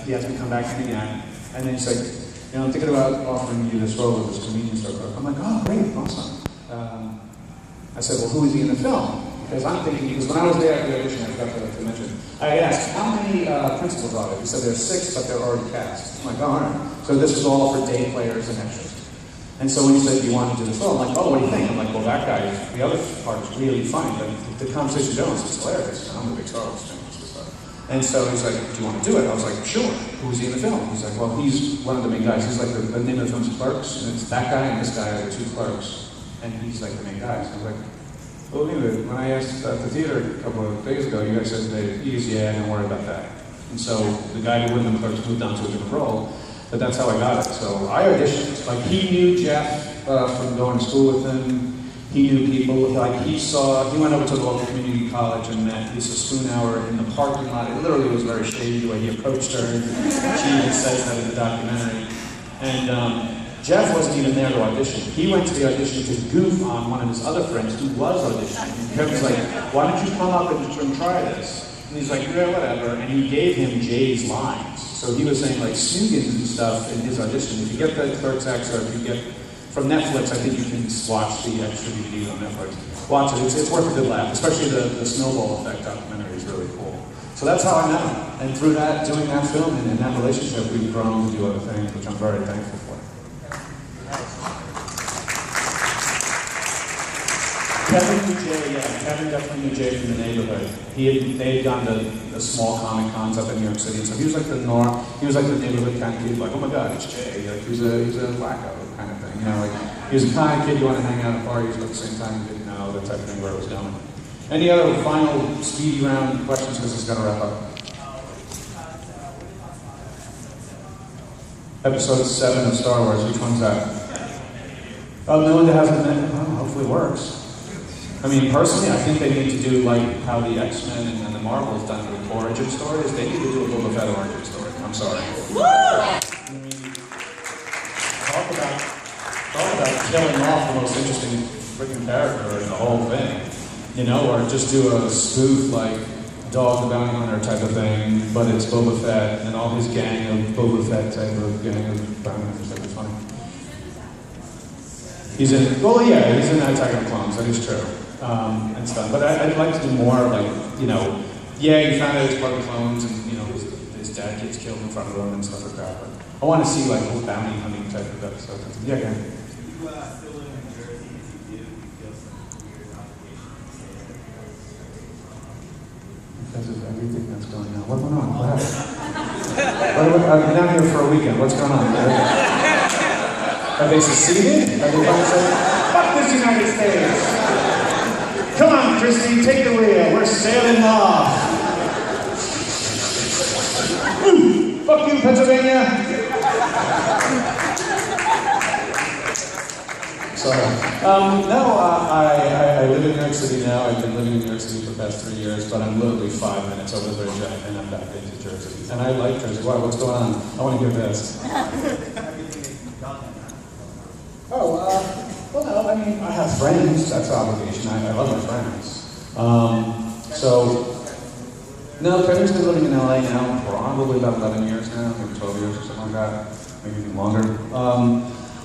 He has me come back in again, and then he's like, you know, I'm thinking about offering you this role of this convenience store clerk. I'm like, oh, great, awesome. I said, well, who is he in the film? Because I'm thinking, because when I was there at the audition, I forgot to mention, I asked, how many principals are there? He said, there's 6, but they're already cast. I'm like, oh, all right. So this was all for day players and extras. And so when he said, do you want to do this role? I'm like, oh, what do you think? I'm like, well, that guy, the other part is really funny, but the conversation going is hilarious. I'm a big Star Wars fan. And so he's like, do you want to do it? I was like, sure. Who's he in the film? He's like, well, he's one of the main guys. He's like, the name of the film's Clerks, and it's that guy and this guy are the 2 clerks, and he's like the main guy. So I was like, well, anyway, when I asked at the theater a couple of days ago, you guys said today, yeah, don't worry about that. And so the guy who wouldn't have Clerks moved on to a different role, but that's how I got it. So I auditioned. Like, he knew Jeff from going to school with him. He knew people, like he went over to the local community college and met Lisa Spoonhour in the parking lot. It literally was very shady the way he approached her. She even says that in the documentary. And Jeff wasn't even there to audition. He went to the audition to goof on one of his other friends who was auditioning. Jeff was like, why don't you come up and try this? And he's like, yeah, whatever. And he gave him Jay's lines. So he was saying like slogans and stuff in his audition. If you get the Clerks extra, if you get from Netflix, I think you can watch the extra DVDs on Netflix. Watch it, it's worth a good laugh, especially the snowball effect documentary is really cool. So that's how I met him. And through that, doing that film and in that relationship, we've grown to do other things, which I'm very thankful for. Kevin knew Jay, yeah. Kevin definitely knew Jay from the neighborhood. They had gone to the small Comic Cons up in New York City, and so he was like the neighborhood kind of kid, like, oh my God, it's Jay. Like, he's a wacko kind of thing. You know, like, he was the kind of kid you want to hang out at parties, but at the same time, you didn't know the type of thing where it was going. Any other final speedy round questions, because it's going to wrap up? Episode 7 of Star Wars, which one's that? Oh, no one that hasn't met, oh, hopefully it works. I mean, personally, I think they need to do like how the X-Men and the Marvels done with origin stories. They need to do a Boba Fett origin story. I'm sorry. Woo! I mean, talk about killing off the most interesting freaking character in the whole thing. You know, or just do a spoof like Dog the Bounty Hunter type of thing, but it's Boba Fett and all his gang of Boba Fett type of gang of bounty hunters. That'd be funny. He's in Attack of the Clones. That is true. And stuff. But I'd like to do more, like, you know, yeah, you found out it's part of the clones, and, you know, his dad gets killed in front of him and stuff like that. But I want to see, like, a bounty hunting type of episode. Yeah, okay. You still live in New Jersey, if you do, you feel some weird obligation to stay there? Because of everything that's going on. What's going on? What happened? I've been down here for a weekend. What's going on? Have they seceded? Have they finally said, fuck this United States? Come on, Christy, take the wheel. We're sailing off. Fuck you, Pennsylvania. Sorry. I live in New York City now. I've been living in New York City for the past 3 years, but I'm literally 5 minutes over the bridge and I'm back into Jersey. And I like Jersey. Wow, what's going on? I want to hear this. Well, no, I mean, I have friends, that's an obligation. I love my friends. No, Kevin's been living in LA now probably about 11 years now, maybe 12 years or something like that, maybe even longer.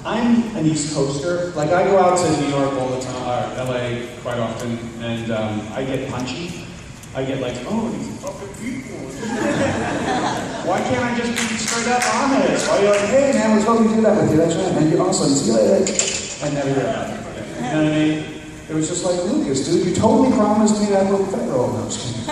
I'm an East Coaster. Like, I go out to New York all the time, or LA quite often, and I get punchy. I get like, oh, these fucking people. Why can't I just be straight up honest? Why are you like, hey man, I was hoping to do that with you, that's right, man, you're awesome, see you later. I never hear about it. You know what I mean? It was just like, Lucas, dude, you totally promised me that little federal. No, I'm just kidding.